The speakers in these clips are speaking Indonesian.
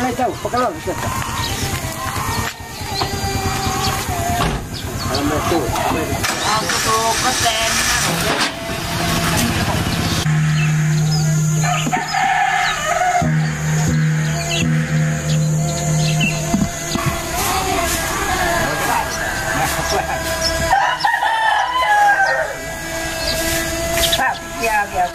Nó jauh, pekalon bisa. Kalau betul. Aku tuh kesen. Ya.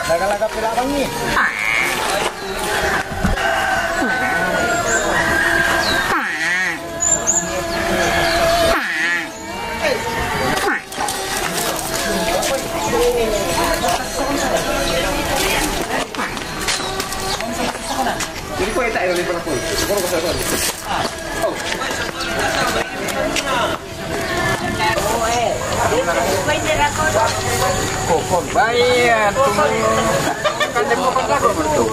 Laga-laga pila bangi. Jadi kau tak ada lepas aku. Kau nak pasal apa? Oh. Kok bayar tu? Kan dia mau pakai apa tu?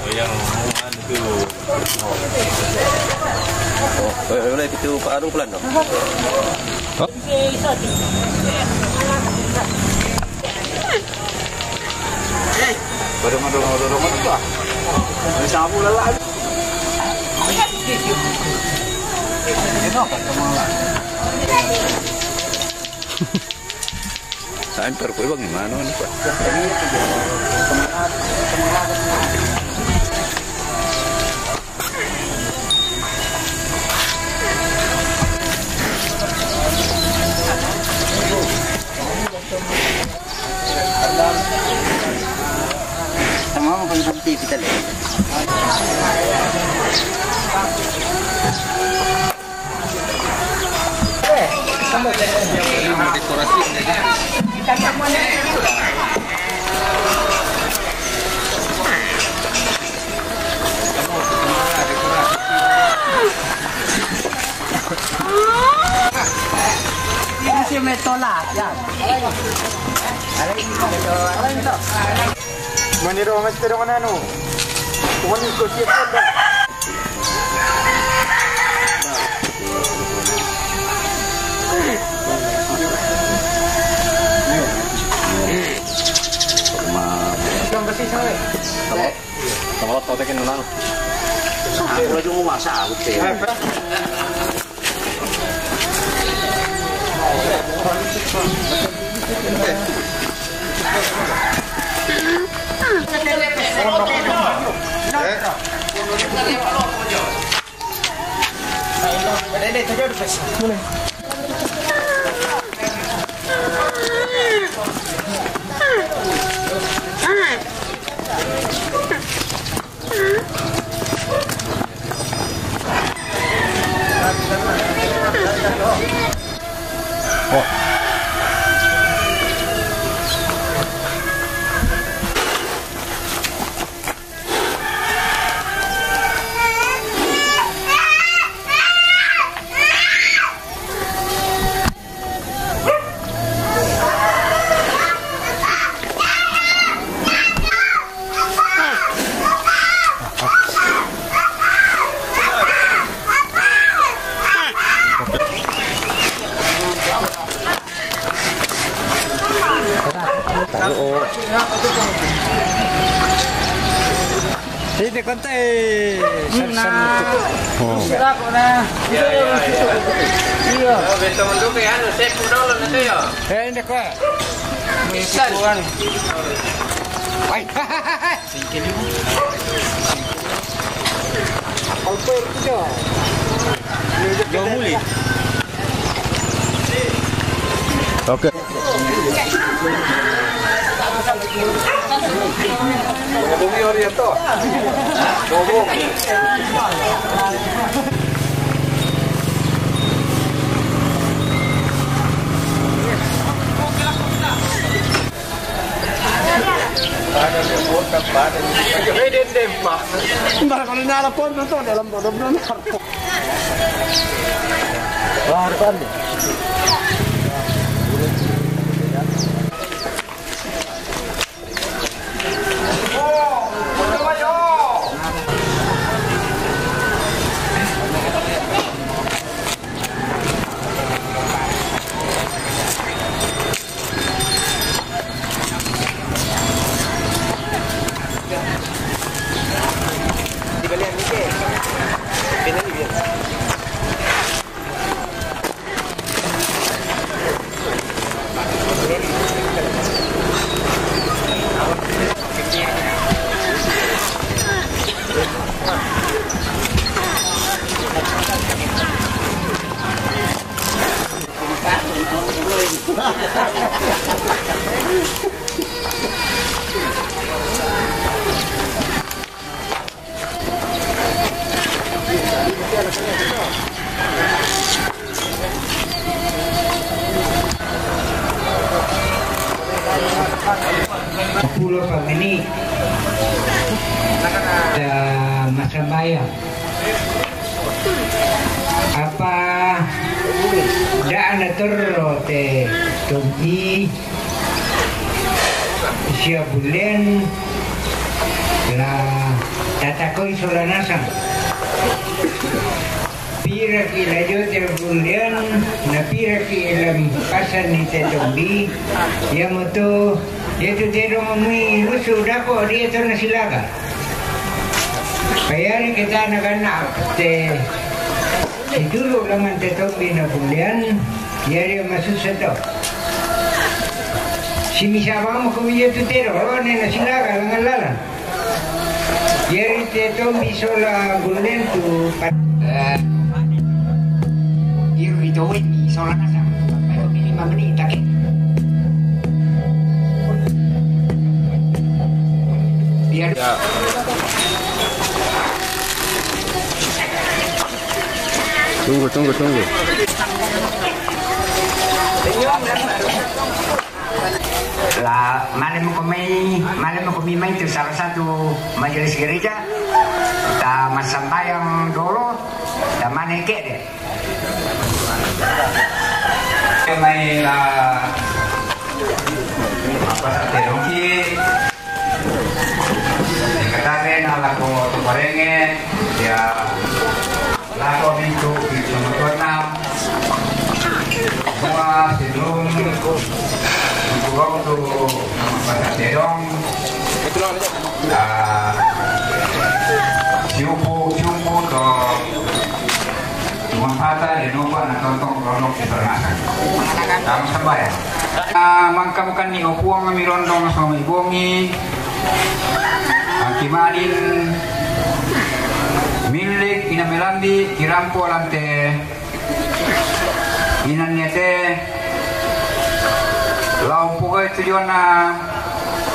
Yang mana tu? Boleh kita Pak Arung pelan tak? Dorong tu ah. Sabu lelah. Sampai kau bang mana ni Pak? Sama mo kung pang TV talaga. Dekorasi. Ini si Metola, yan. Alay ito. Maniro ang estero ka na no. Kumanin ko siya po. Ang basi sa eh. Kalau kau tekan nang. Aku lagi mau masak aku teh. Ini kontai. Sira ko na. Iya. Betul betul ke anu set dulu nanti ya. Ini ko. Misal. Ay. Singkil mo. Alpo ito. Yo muli. Okey. Bumi orang tu. Bobo. Ada dia buat pada. Jadi dempak. Bara ko na pon to dalam bodom na. Wah, kan. sa masabayang. Apa daan na turo te tugi siya bulen la tatakoy solanasan. Pira kila yo te bulen na pira kila pasan ni te tugi yamoto itu tero mami lusu dako dia to na silaga. Kaya rin kita naganak te si dulu laman te tugi na bulen yari masusato. Si misaba mo kumiyo tutero, ne na silaga langalan. Yari te tugi sola bulen tu itu ini sola nasa. Pero 5 menit takit. Biar Tunggu. lah malam kami itu salah satu majelis gereja kita masambayang dulu dan maneke deh May apa sa terongki katarin ala ko tumarenge ya lako bintu sama semua sebelum buang untuk pada terong ciumpu ke Mata di nomor na tontong ronok di pernakan. Tama sambayan. Mangkamukan ni opuang kami rondong sa may bongi. Ang kimanin milik inamelandi kirampo lante inan niete laung pugay tujuan na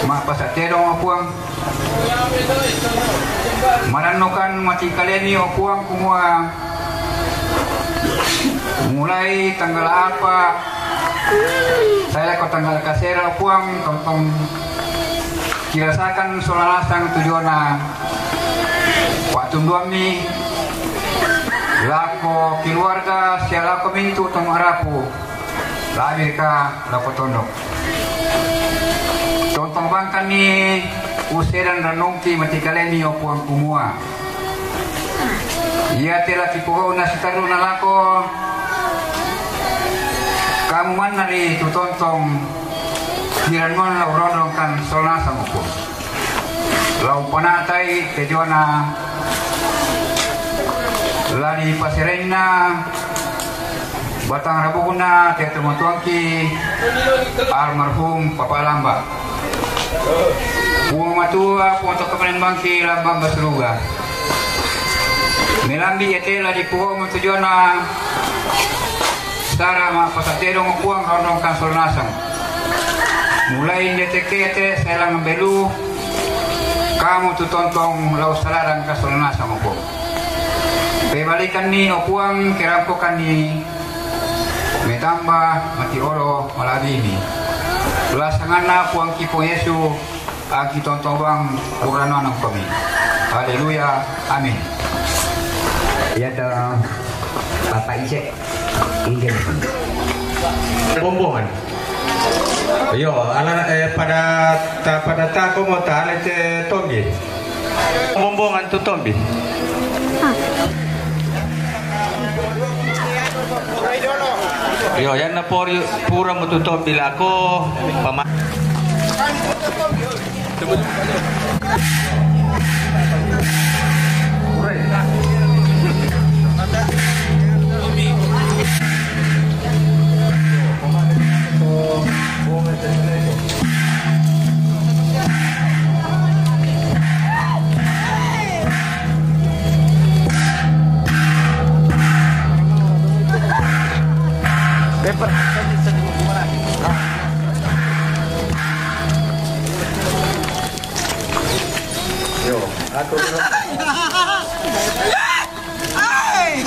mapasaterong opuang mananukan mati kaleni opuang kumua mulai tanggal apa saya ke tanggal kasera puang tontong kirasakan solanasang tujuan waktu duami lako keluarga siala ko mintu tong arapu labir ka lako tondok tontong bangkan ni useran ranongki matikaleni o puang kumua ia telah tipugaw na si taruna lako kamu man nari tutontong hirangon lau rodong kan solna samuko lau panatai kejuana lari pasirena batang rabuguna ketemu tuangki almarhum Papa Lamba buang matua untuk kepanen bangki lambang basruga Melambi etela di puhong tujuana Sara ma pasatero nguang rondong kansol nasang mulai ndetekete selang belu kamu tu tontong lau salarang kansol nasang nguang pebalikan ni okuang kerampokan ni metamba mati oro malabini lasangana kuang kipo Yesu aki tontong bang urano ng kami haleluya amin. Ya dong, Bapak Ije, ingin Bombongan. Yo, ala pada tako mo ta ale te tombi. Bombongan tu tombi. Yo, yan na pura mo tu tombi lako pama. Ay!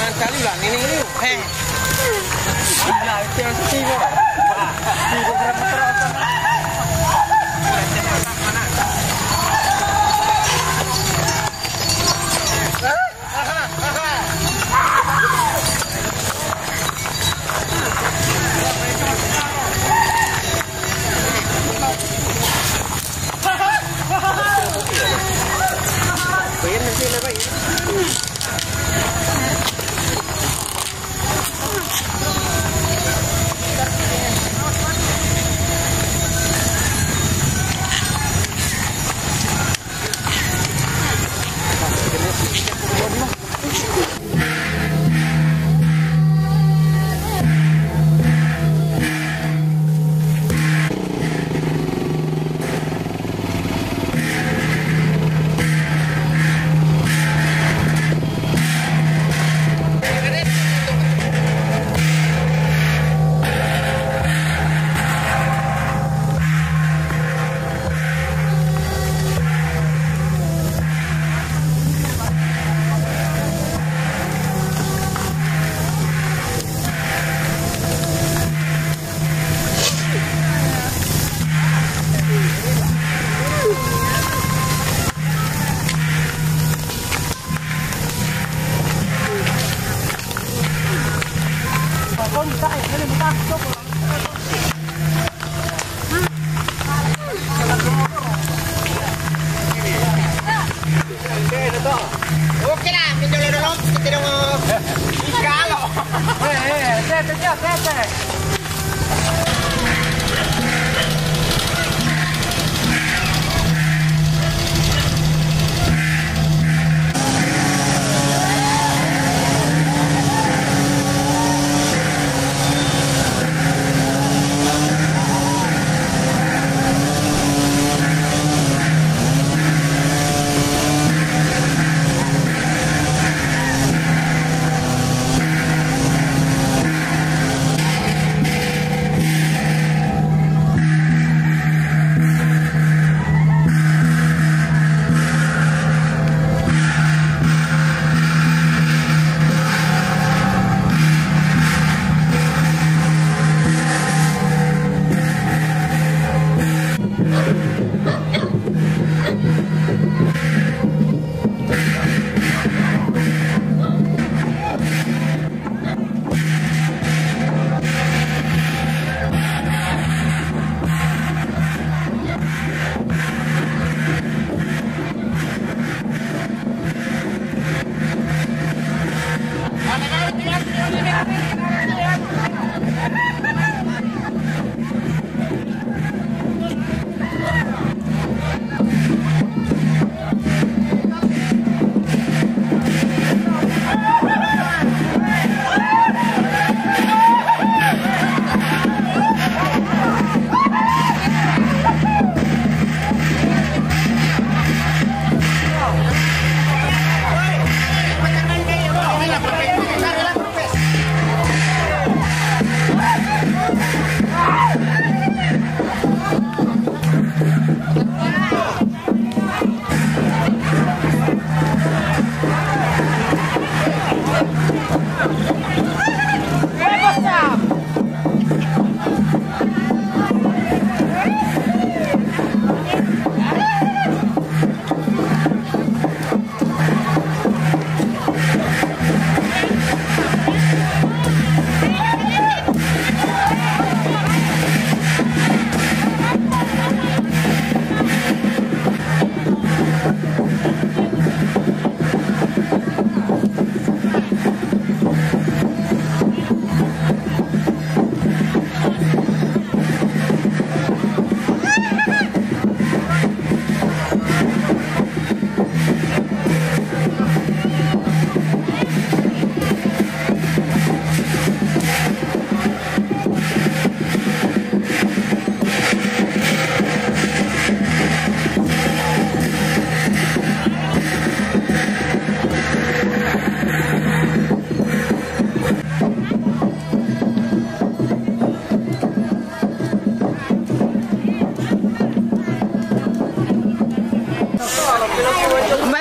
Jangan kali lah, ini. Gila, itu yang setiap. Oke lah, pinjol dulu. Kita dong. Kalau.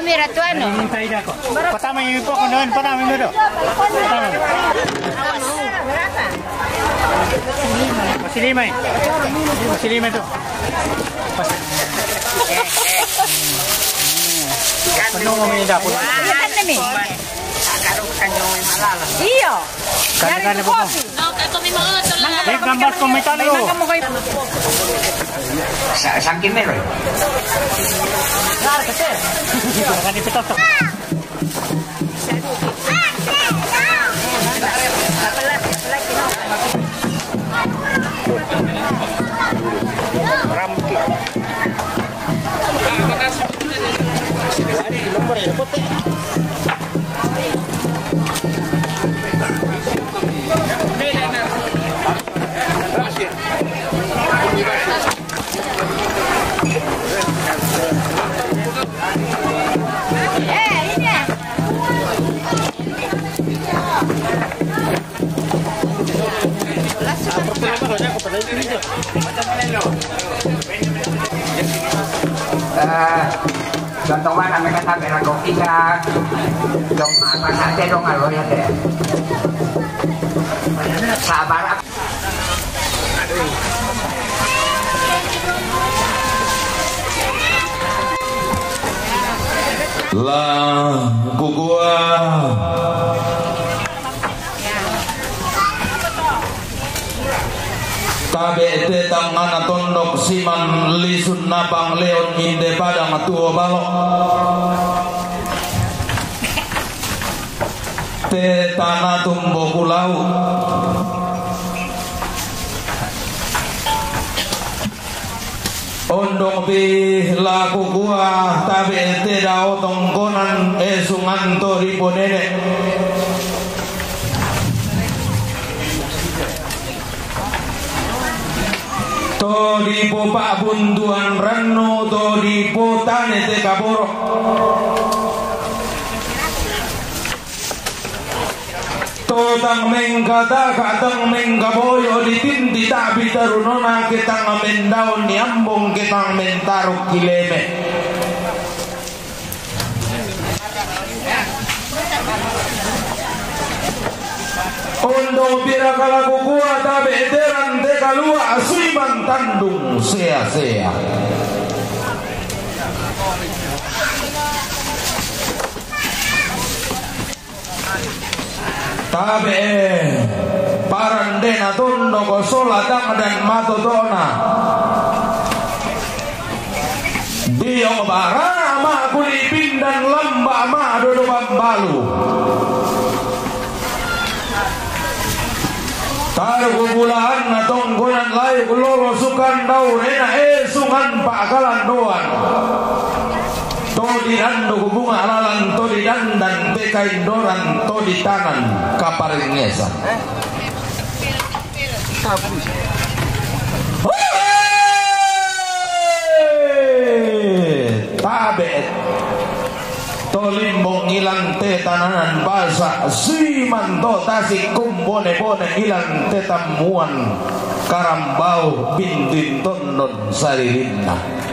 Mira tu ano? Pertama yung ipo ko noon, pertama yung dito. Masih lima itu. Penuh mo may dapot. Kan nami. Iyo. Kan po. Dek gambar komentar lo. Saking meron. Kan ipitas. Contoh mana mereka sampai ragok ikan, dong apa saja dong kalau ya deh. Sabar. Lah, gua. te tangana tondok siman lisun napang leon inde padang tuo balok te tanah tumbo kulau ondong pi laku gua tabe te dao tongkonan esungan to riponene to di po pak buntuan rano to di po tane te kaboro tang mengkata katang mengkaboyo ditinti tapi tarunona kitang mendaon niambong kitang mentaruk kileme ondong pira kalaku kuat tapi eteran te kalua asuiman tandung sea-sea tabe parandena tondo ko soladang dan matodona diong bara ma kulipin dan lamba ma dodo bambalu taruh bulan na tonggonan layu kulolo sukan daurena sungan pakalan doan todi rando bunga alalan todi dandan teka indoran todi tanan kaparingesa tabet tolimbong ilang te tananan basa siman to tasik kumbone bone ilang te tamuan karambau bintin tondon saririnna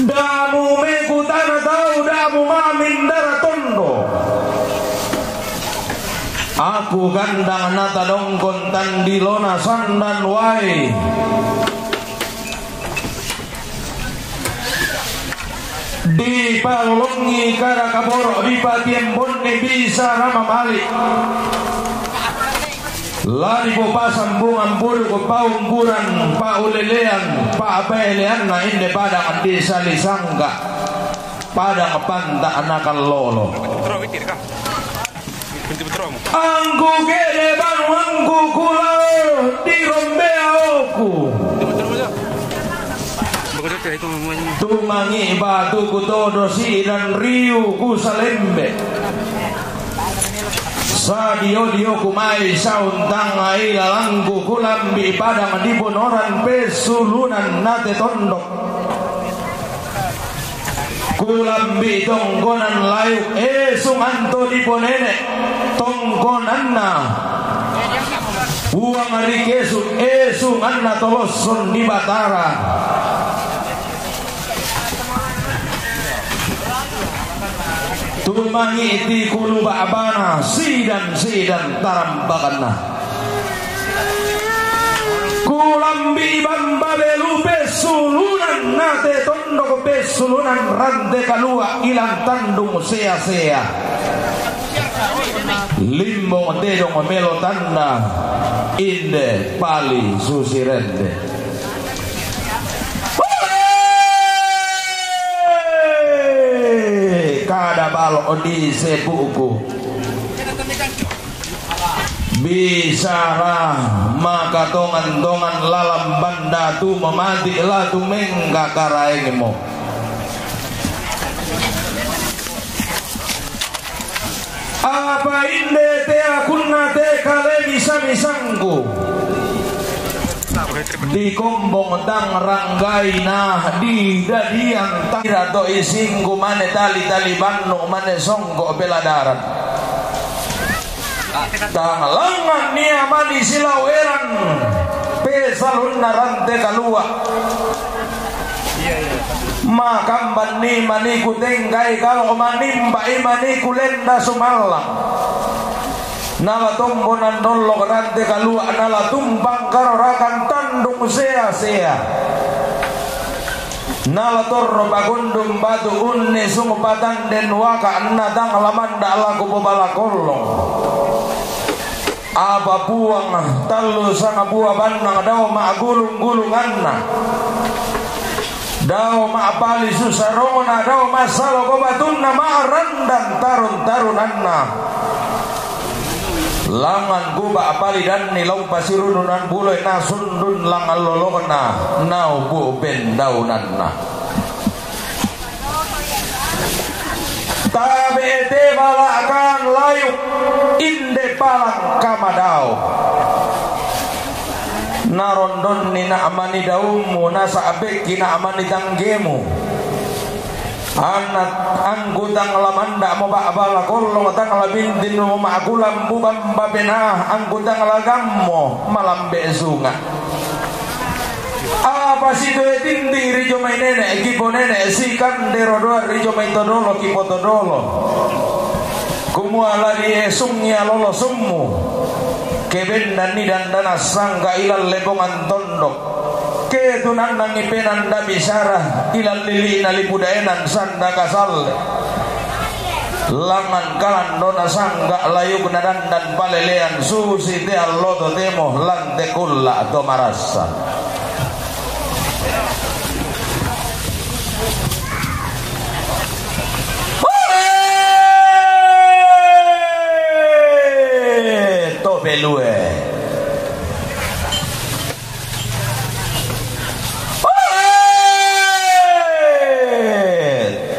damu mekutana tau damu mamin dara tondo aku gandang nata dongkon tandilona sandan wai di palongi kara kaboro di patiem bonne bisa rama mali lari po pasambung ampul ko paungkuran paulelean paapelean na inde padang di salisangga padang panta anakan lolo angku gede banu angku kulau di rombea oku tumangi batu kutodo dan riu kusalembe sadio dio kumai sauntang ai lalangku kulambi padang diponoran pesulunan nate tondok kulambi tongkonan layu sunganto diponene tongkonanna uang arikesu sunganna toloson di batara tumangi ti kulu ba'abana sidan tarambakanna kulambi bamba belu pesulunan nate tondok pesulunan rante kalua ilang tandung sea-sea limbong tedong melo tanda inde pali susirende kada balok di sepuku bisara maka tongan lalam banda tu memati lah tu mengga karaengmo apa inde te akunna te kale bisa misangku di kombong dang ranggai nah di dadiang tira to isingku mane tali banno mane songko bela darat tangalangan nia mani silaweran pesalun narante kalua makamban ni mani kutengkai kalau manimba imani kulenda sumalang nala tombonan nolok rante kalua nala tumbang karorakan tandung sea-sea nala torro bagundum batu unne sungpatan den waka nadang lamanda laku pobala kolong aba buang talu sang buah bandang daw maagulung-gulunganna daw maapali susarona daw masalo kobatunna maarandan tarun-tarunanna langan guba apali dan nilaw pasirununan buloy na sundun lang alolona nau bu bendaunanna tabe ete balakan layu inde palang kamadau narondon nina amani daumu nasa abeki na amani tanggemu anak anggutang lamanda mo ba'bala kolong tang labindin mo maakulam bubam babena anggutang lagammo malambe sunga apa si doe tinding rijo may nene ekipo nene sikan derodoa rijo may todolo kipo todolo kumuala di esungnya lolo summu kebendan ni dandana sangga ilal lebongan tondok ketunan nangipenan da bisara ilal lili nalipudaenan sanda kasal langan kalan dona sangga layu kenadan dan palelean susi te alloto temo lante kulla atau marasa belue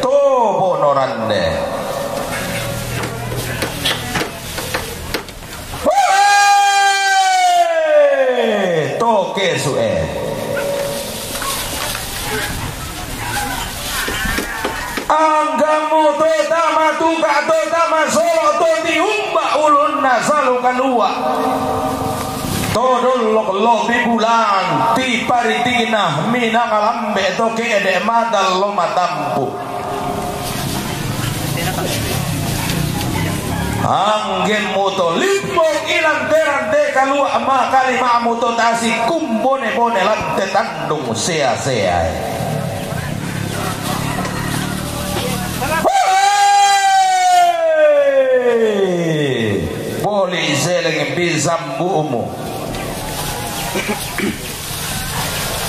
to bonorande to kesue anggamu to tamatu ka to tamasolo to diumba ulun nasalu kalua todol lo bibulan ti paritina minang alambe to kede madal lo matampu anggen moto limo ilang terante kalua ma kalima moto tasi kumbone bone lante tandung sea-sea boli seleng bizambumu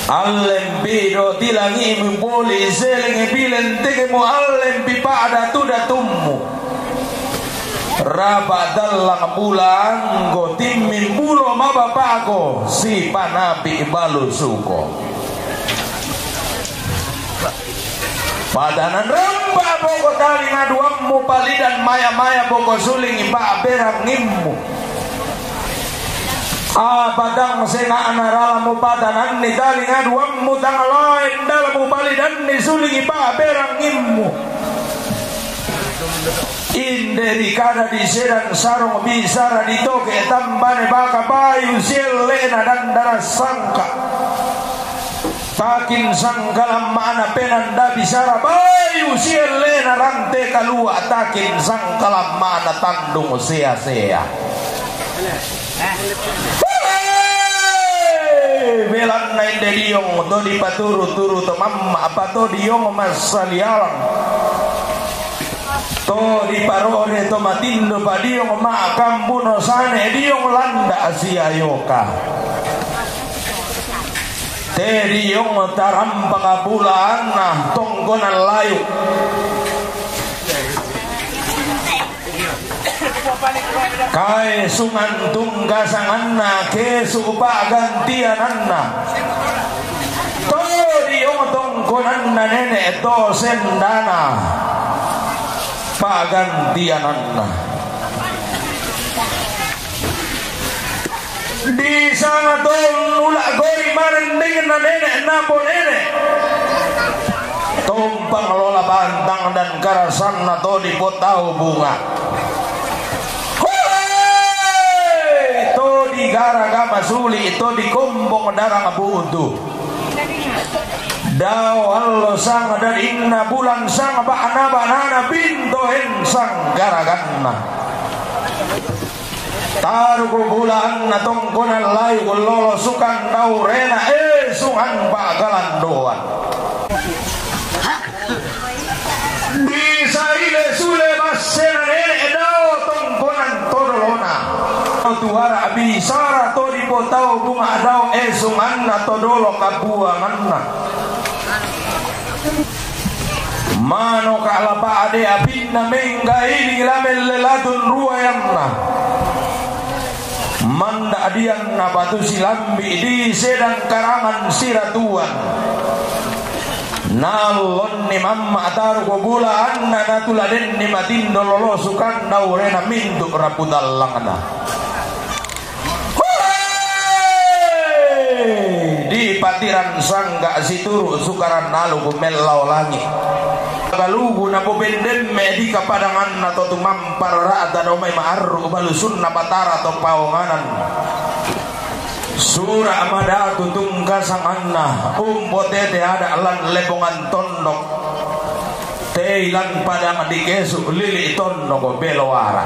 allem bido dilangimu boli seleng bilentegemu allem bipada tudatummu rabadalang bulan go timmin bulo mabapago si panabi balusuko padanan ramba boko tali ngaduammu palidan maya-maya boko suling iba berang ngimmu abadang senga anaralamu padanan ni tali ngaduammu tangalain dalamu palidan ni suling iba berang ngimmu inderi kada di serang sarong bisara ditoke tambane baka bayu sielena dan darah sangka takin sanggalam mana penanda bisara bayu sielena rante kalua takin sanggalam mana tandung sea-sea belan nain de diong to di paturu-turu to mamma apa to diong masalialang to di parore to matindo pa diong ma kambuno sane diong landa asiayoka teri yung tarampang bulan na tonggonan layo kay sungan tunggasangan na kesu pagantianan na teri yung tonggonan na nene to sendana pagantianan na di sana tong ula gori marending na nenek napo nenek tumpang lola bantang dan karasan na to di potau bunga to di gara-gama suli to di kumbong darang budu daw allo sang dan inna bulan sang bana-banana pintohen sang garaganna taruku bulan na tongkonan layu lolo sukan daw rena sungan bagalan doan bisa ile sule basena nene daw tongkonan todolona tuara bisara to di potau bunga dao esunganna to dolo kabuanganna mano kalapa ade abinna mengga ini lamel lelatun ruayanna manda adianna batu silambi di sedang karangan siratuan nalon ni mamma taru ko bula anna natuladen ni matindo lolo sukan daurena mindu rapudallangna di patiran sangga situru sukaran nalu ko mellaw langi kalugu na bobendem me di kapadangan na to tumampar raada no may maarro balusun na batara to paonganan Sura amada tutung kasanganna umpotete ada alan lebongan tondok teilan padang dikesu lili tondok belowara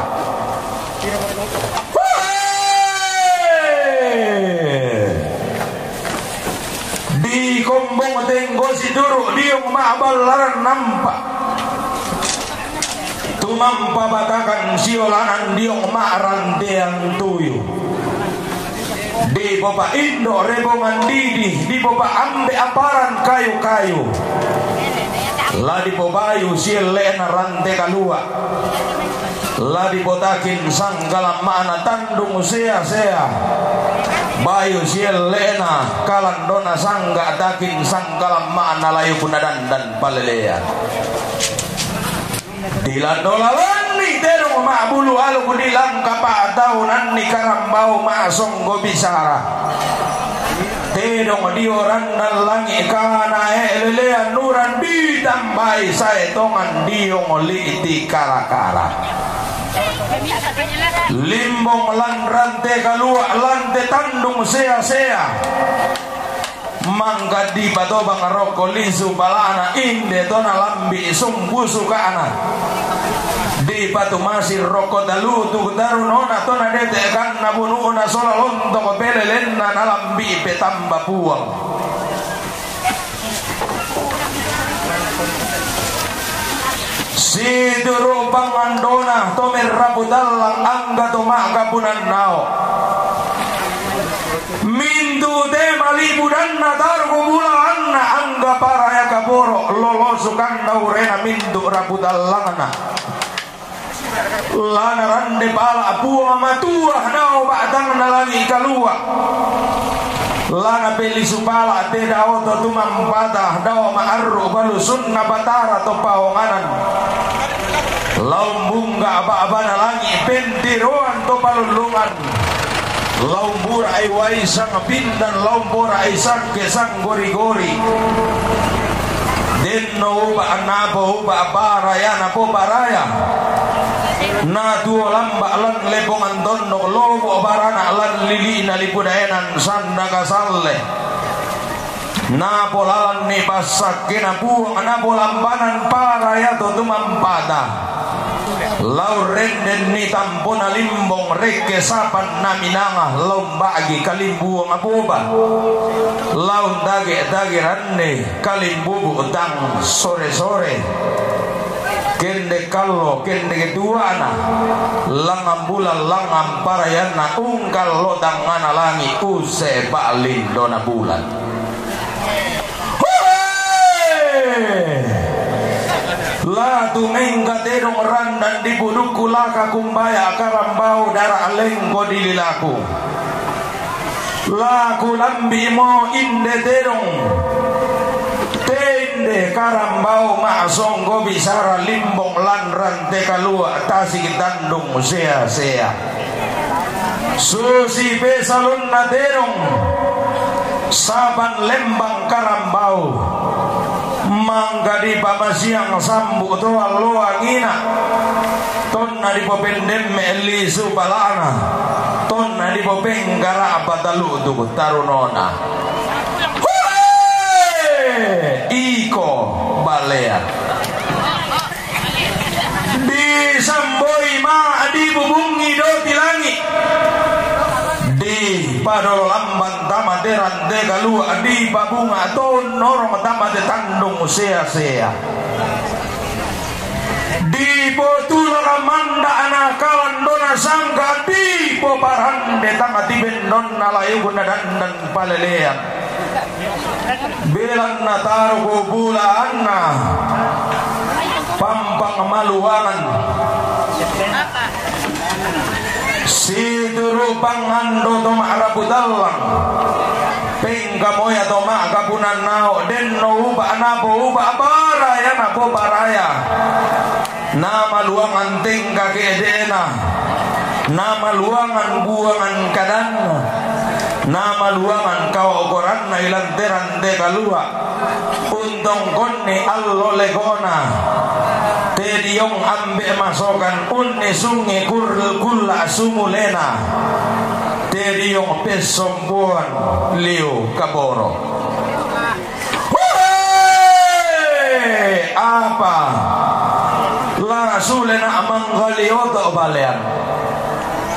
di kombong tenggo siduru diung maabalaran nampak tumampa batakan siolanan diung maaranteang tuyu di boba indo rebongan didi di boba ambe aparan kayu-kayu la di bobayu sielena rante kalua la di botakin sanggalam mana tandung sea-sea bayu sielena kalandona sangga takin sanggalam mana layu kunadan dan palelea dilandolalan ni terong ma'bulu alu kudilang kapatahunan ni karambau ma'asonggo bisara terong dioran dan langi kana elelean nuran ditambai saetongan diong liiti kara-kara limbong lan rante kalua lante tandung sea-sea mangga di patobang roko lisu balana inde tona lambi sumbu sukana di patu masir roko dalu tu darunona tona dete kan nabununa sola lontok pelelena nalambi petamba puang siduru pangandona tomer rabudalang angga tomaga punan nao mindu de malibudan natar kubula anna angga paraya kaboro lolosukan naurena mindu rabudallangana lana rande pala puang matua nao batang nalangi kalua lana beli supala te dao to tumampata dao maarru balusun nabatara to paonganan laumbungga aba-aba nalangi pentiroan to palulungan laumbur ay waisang pindan laumbur ay sangke sang gori-gori denno uba anapo uba baraya napo baraya na duo lamba lan lebongan tondok lobo barana lan lili na lipudaenan sanda kasalle na polalan ni pasak kina buang na polambanan paraya to tumampada lau renden ni tampona limbong reke sapan naminanga lombagi kalimbu ngabuba lau dage ranne kalimbu utang sore-sore kende kallo kende keduana langam bulan langam parayana ungkal lodang ngana langi use balin dona bulan la tumengga terong randan di buduku laka kumbaya karambau darah lengko dililaku laku lambi mo inde terong tende karambau maasonggo bisara limbong lan rante kalua tasik tandung sea-sea susi besalun na terong saban lembang karambau mangga di pamasiang sambu to aloa ngina tonna di popendem meli subalana tonna di popenggara batalu tu tarunona iko balea di samboi ma di bubungi do tilangi di pado lamban tamaderan de galu di babunga ton norong tamade tandung sea-sea di potul ramanda anakalan dona sangka di po iko parande tangati bendon nalayu dan palelean belan nataru kubulaan na pampang maluangan siduru pangando to marabudalang pengkamoya to makapunan nao den no uba napo uba baraya napo baraya nama luangan tingka keedena nama luangan buangan kadanna nama luangan kau koran na ilanteran de kalua untong konni allo legona tediong ambe masokan unne sunge kulla sumulena tediong pesombuan liu kaboro apa la sulena amanggalioto balean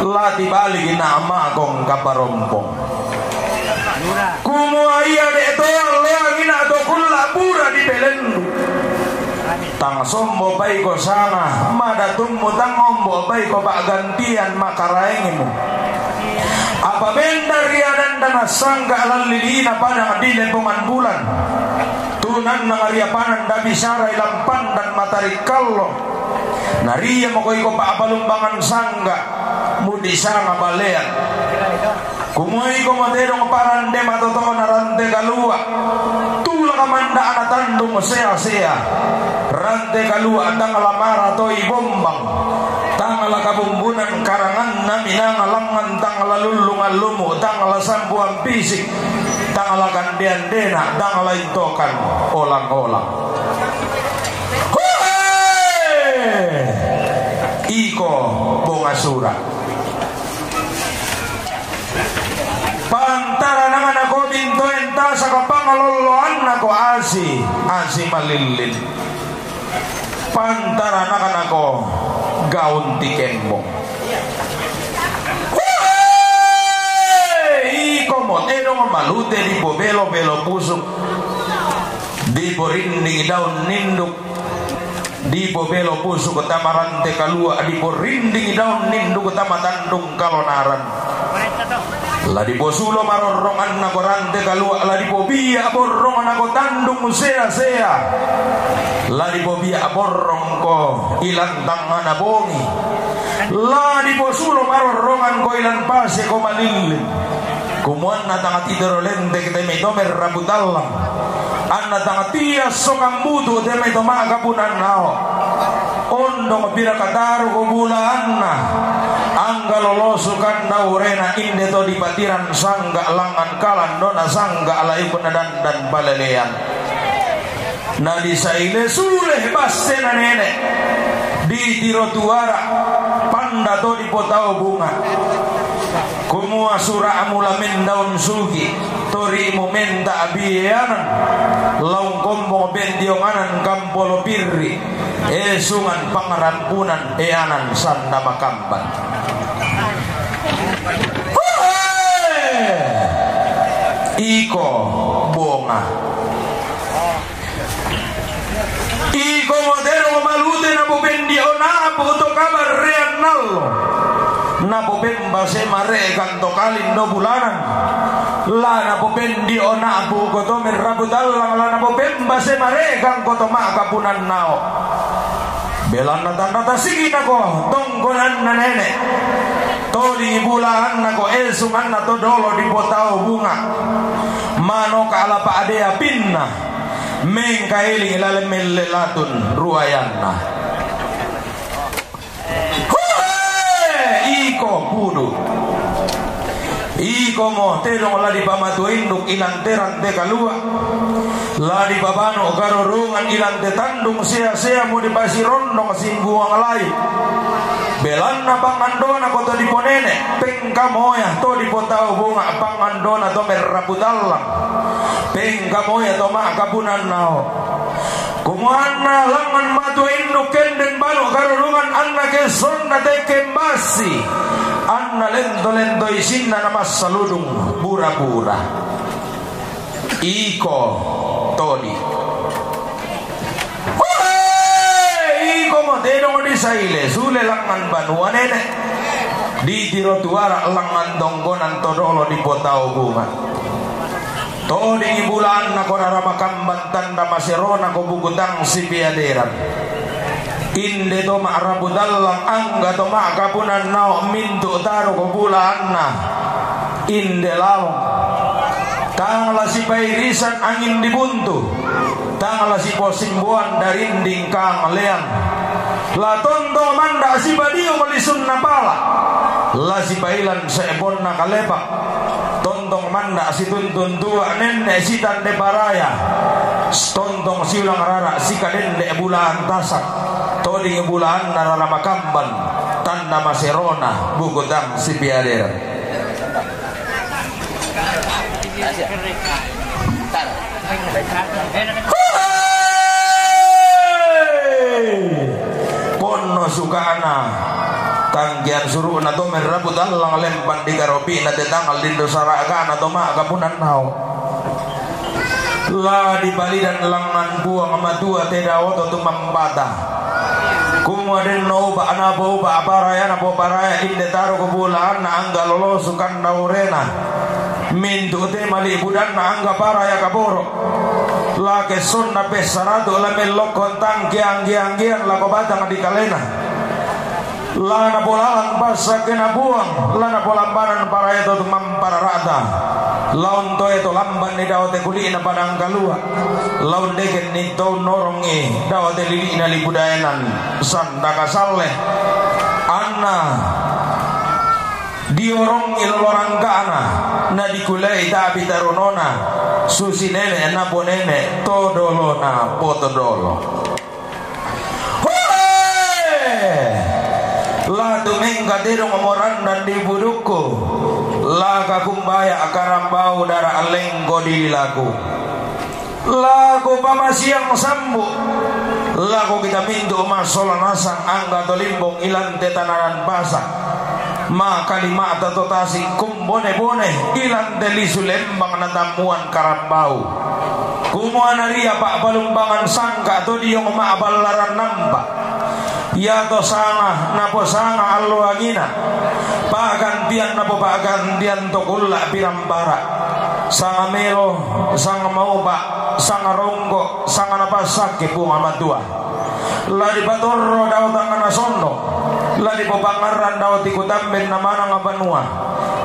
la tibali na amakong kaparompong kumuaya de toang leangin ato kulla pura di belendu tang sombo baiko sana madatummu tang ombo baiko bak gantian makaraengimu apa benda riadan dana sangga lalilina pada adilen peman bulan tunan nangaria panan da bisara ilang pandan matari kallo naria mokoiko pa balumbangan sangga mudi sanga balean kumoi ko materong parande matoto narante kalua tula kamanda anatandung sea-sea rante kalua tangala mara toi bombang tangala kabumbunan karangan naminang alangan tangala lulungan lumu tangala sambuan pisik tangala kandian dena tangala intokan olang-olang iko bunga surat pantara nangan ako binto enta sa kapangaloloan ako asi malilin pantara nangan ako gaun tiken mo iko mo tenong malute di po belo pusok di po rinding daun ninduk di po belo pusok tamarante kalua di po rinding daun ninduk tamatandung kalonaran ladi po sulo marorongan na korante kalua ladi po biya borrongan ako tandung sea-sea ladi po biya borrong ko ilang tangan na bongi ladi po sulo marorongan ko ilang pase ko malilin kumuan na tanga tidorolente kita may tomer rabutalang an na tanga tiyas sokang buto te may tomagapunan nao ondong pirakataru ko bulaan na ang galolosukan na urena inde to di patiran sangga langan kalan dona sangga alaipun na dan balalean na di saile suleh basse na nene di tirotuara panda to di potao bunga kumua sura amulamin daun sugi tori momenta abiyanan laung kombo bendionganan kampolo pirri esungan pangarampunan eanan sanda makamban iko bonga iko modero malute na bubendio na buto kabar rean nallo na bubemba se mare kanto kalin do bulanan la na bubendio na buko to merabudal la na bubemba se mare kan koto makapunan nao belan na tanda sige nako tonggolan na nene todi bulahan nako esungan na to dolo di potao bunga mano kala pa adea pinna mengkailing ilalim melelatun ruayanna iko pudu iko mo terong la di pamatuinduk ilang terang te kalua la di babano karorungan ilang te tandung sea-sea mo di pasirondong simbuang layu belan na pangandona ko to di ponene pengkamoya to di potao bunga pangandona to merabutalang pengkamoya to makapunan nao kumuana langan matuinduk kenden balo karorungan anna keson na te kembasi anna lento isinna na masaludung bura-bura iko todi iko mo tenong di saile sule langan banua nene di tiro tuara langan donggonan todolo di potau bunga to di bulan na kona ramakamban tanda masirona ko bugutang si biaderan inde to ma'rabu dallang angga to ma'kapunan nao mintu taro ko bulan na inde lalong tangala si pairisan angin dibuntu tangala si posimbuan darinding kang leang la tondo manda si badio malisun na pala la si pailan sa ebon na kalepak tontong manda si tuntun tua nenne si tande paraya tontong si ulang rara si kadende bulan tasak toding bulan narara makamban tanda maserona bugutang si biader Pono sukana tanggian suruh na to merabut lang lempan di garopi na tetangal dindo saraka na to makapunan nao la di bali dan langan buang amatua tedawo to tumampata kumaden no ba anapo ba aparaya na po paraya inde taro kubulaan na angga lolo sukan daurena mintu te mali budan na angga paraya kaboro la ke sonna pesarado la melok kontang giang la ko batang di kalena la na bolalan basa kena buang la na bolambaran paraya to mampararata laun to itu lamban ni daote kuli na padang kalua laun deken ni to norongi daote lili na libudayanan sandaka saleh anna diorong ilorang kana na dikulai tapi tarunona susi nene na bonene todolo na potodolo la tumengka derong omoran dan dibuduku la kakumbaya akarambau dara alenggo dililaku la ko pamasiang sambu la ko kita mindu masola nasang angga tolimbong ilante tananan basa maka lima atau tasi kumbone-bone ilante lisu lembang natamuan karambau kumuan ria pak balumbangan sangka to diong maabalaran namba ya to sanga napo sanga allo angina pagantian napo pagantian to kulla pirambara sanga melo sanga mauba sanga ronggo sanga napasake bunga matua la di patorro daw tangana sondo la di popangaran daw tikutamben namana ngabanua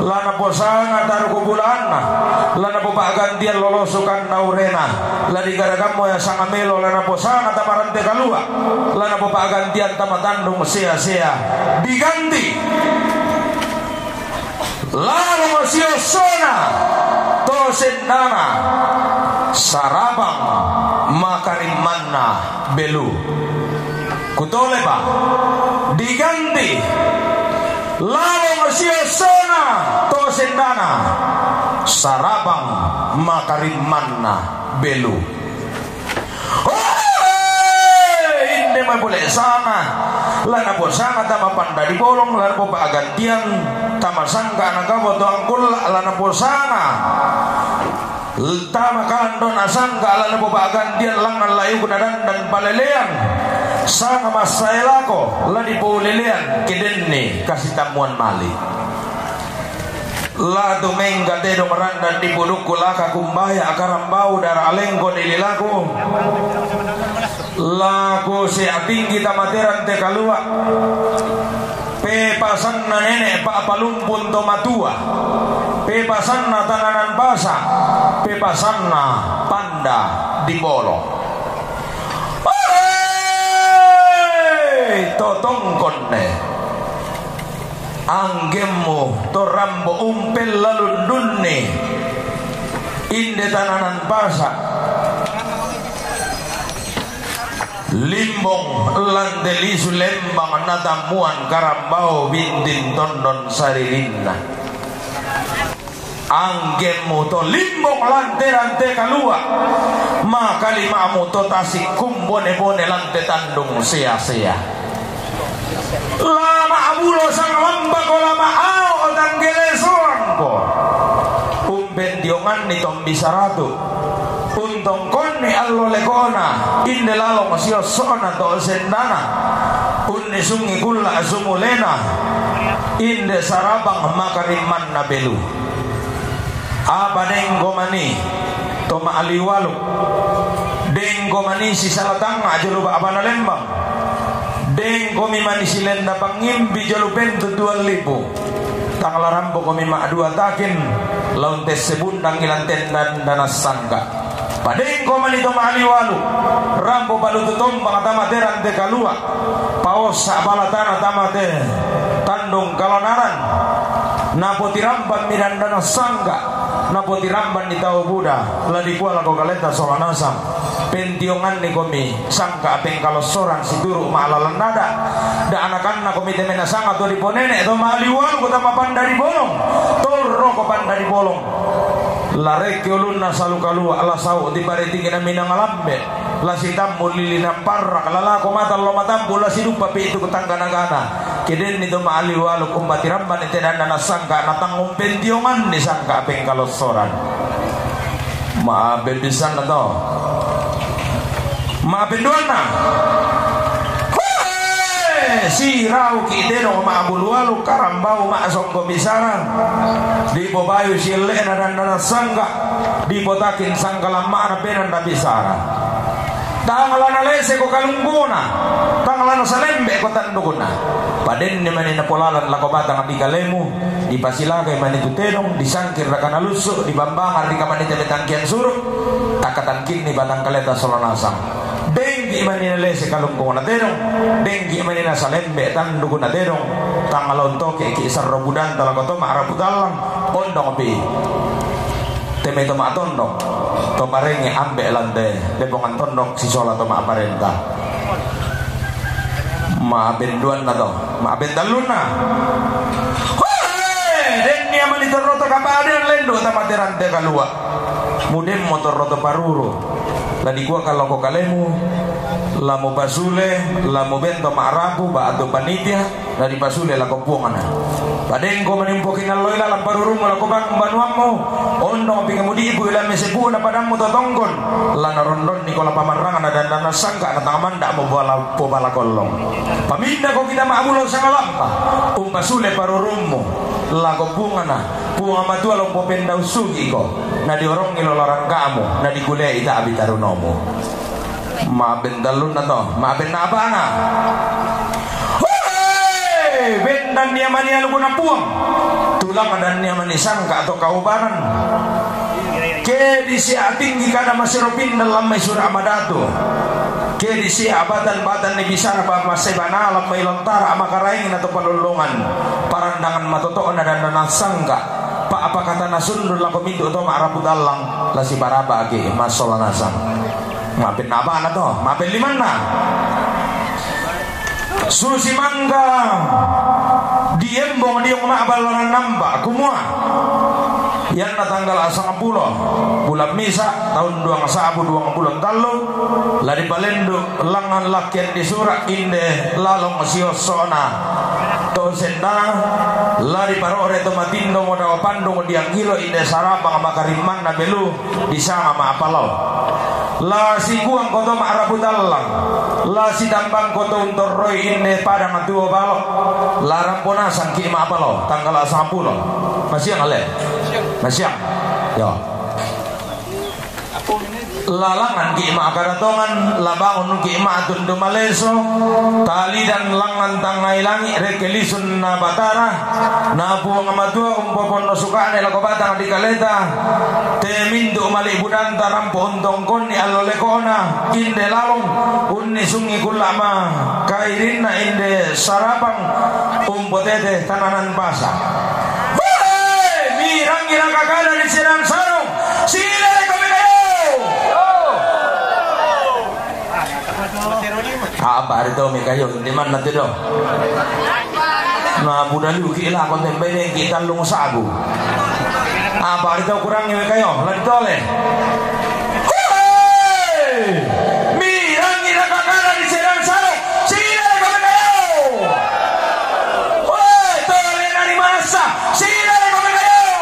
la na posanga taru kubulana la na popagantian lolosukan naurena la di garagamo ya sanga melo la na posanga tamarante kalua la na popagantian tamatandung sia-sia diganti la masiosona to sendana sarabang makarimanna belu kutole ba diganti lalu masiosona to sendana sarabang makarimanna belu inde may boleh sana lana po sanga tama panda di bolong lana po paagantian tama sangka nagawa to ang kula lana po sanga tama kandon asangka lana po paagantian langan layu kunadan dan palelean sanga masailako lani po lelean kidenni kasih tamuan mali la dumengga dedo merandan di buduku laka kumbaya akarambau dara alenggo nililaku laku si atinggi tamateran te kalua pepasan na nenek pak palumpun tomatua pepasan na tananan basa pepasan na panda di bolo totongkonne anggemu to rambo umpel lalu dunne inde tananan basa limbong landelisu lembang natamuan karambau bintin tondon saririnna anggemu to limbong lante-lante kalua maka limamu to tasik kumbone-bone lante tandung sia-sia lama abulo sang lamba ko lama ao otang geleson ko umben diongan ni tombi saratu untong koni allo lekona inde lalong siosona to sendana unni sungi kulla asumulena inde sarabang makariman na belu apa denggo mani toma aliwalu denggo mani si salatang ajaluba abana lembang denggo mimani silenda pangimbi jalupen tutuan lipu tanglarampo komi ma'dua takin laun tes sebundang ilanten dan danas sangka padeng ko manito maaliwalu rampo balututom pangatama teran te kalua paos sa balatana tamate tandong kalonaran napotirampan mirandana sangka napotirampan ni tao Buddha ladikuala ko kaleta solanasam pentiongan ni komi sangka apeng kalosoran situru maalalan nada da anakan na komi temena sanga to diponene to maaliwalu ko tamapan dari bolong torro ko pan dari bolong lareke ulunna salukalu ala sau di bareti kena minang alambe la sitam mulilina parrak lala ko mata lo matambu la sidupa pi itu ketangga nagana keden itu maali walu kumbati ramban ite dan nasangka natangum pentiongan ni sangka apeng kalosoran maaben bisan na to maaben duana si rau kiteno maabul walu karambau maasong komisaran di bobayu silena dan sangga di botakin sangka lama penan dabisara tangalana lese ko kalungguna tangalana salembe ko tanduguna paden ni manina polalan lako batang di kalemu di pasilagay manitu tenong disangkir rakana lusu di bambangan di kamanita betangkian suruh takatangkin ni batang kaleta solanasang denggi manina lese kalungkong na terong denggi manina salembe tandugo na terong tangalon toke kisar robudan talaga to maaraputalang ondong pi teme to matondok to marenge ambe lande lebongan tondok si sola to maaparenta maabenduan na to maabendalun na den niya manitor roto kapaden lendo tamaterante kalua mudem motor roto paruru ladi gua kalau ko kalemu lamu basule lamu bento marabu ba ado panitia dari basule la kompuangana padeng ko manimpokin aloila la paruru la ko bang banuammo ondo pingamudi ibu ila mesebu na padammu totonggon la narondon ni ko la pamarangan dan dana sangka na tamanda mo bala po bala kollong paminda ko kita maabulo sangalampa basule parurummo la kompungana bunga matua lo popenda usugi ko na diorong ilo larang kamu na digule ita abitarunomo mabendalun na to maben na apa na bendan niya mani alugo na puang tulang adan niya mani sangka atau kaubanan ke di si atinggi kada masiropin dalam may surah amadatu ke di si abatan-batan ni bisara pa masebana alam may lontara amakaraing na to panulungan parandangan matotoon na dan sangka pa apa kata nasundul la komindo to maarapudalang la si baraba agi masolanasang mapin apa na to mapin liman na susi mangga diembong diong maabalaran namba kumua yan na tanggal asang pulo bulan misa tahun 2023 ladi palendo langan lakian di surak inde lalong siosona to sendana lari parore to matindo moda pandong diang hiro inde sarabang makariman na belu di sama ma apalau la si kuang koto maarapudalang la si tambang koto untor roy inde padang atuo balok larang ponasan ki ma apalo tanggal 10 masih ngale masih yo lalangan ki ma karatongan labangun ki ma tundu maleso tali dan langan tangai langi rekelisun na batara na buang amatua umpopon no sukane lako batang di kaleta temindu mali budanta rampo ontong koni alolekona inde lalong unni sungi kulama kairina inde sarapang umpotete tananan pasa mirang gira kakada di serang sarong sile apa itu mekayo di mana tuh dong nah budak lu kira kon tempe kita lungo sagu apa itu kurangnya mekayo lagi tole mirang gira kakada di serang sarong sile ko mekayo tole nari masa sile ko mekayo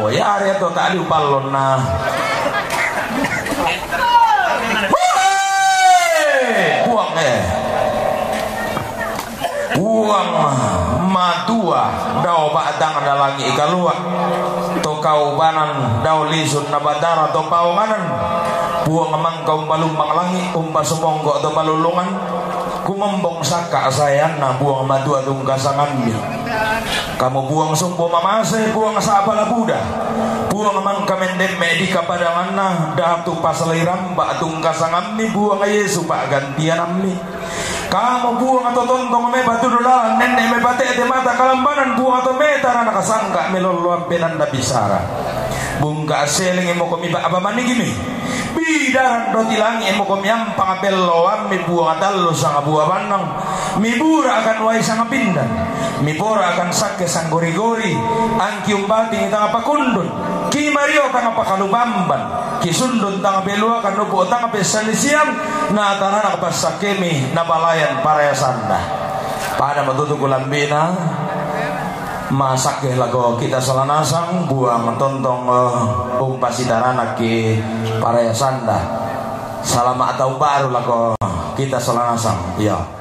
oh ya area to tadi upalon na buang matua dau batang dalangi kalua to kaubanan dau lisun nabadara to pawanganan buang mangkau balumbang langit umpa sumonggo to balulungan kumembong saka sayana buang matua tungkasangan kamu buang sumpo mamase buang saapala buda buang mangka mendem medika padanganna dahap tu pasaliram ba tungkasangan mi buang Yesu pak gantian ammi kamu buang atau tontong me batu dolan nenek me bate te mata kalambanan buang atau meta nakasangka melolo penanda bisara bungka seling mo komi ba abamani gimi bidaran roti langi mo komi ampang belloan mi buang atallo sang buah banang mi bura akan wai sang pindan mi bora akan sakke sang gori-gori angki umbating tanga pakundun ki mario tanga pakalubamban ki sundun tanga belua kan nupo tanga pesanisiam na tanana kapasakemi na balayan para sanda pada matutu kulambina masak lago kita salanasang buang tontong umpasitarana ki para sanda salama atau baru lago kita salanasang ya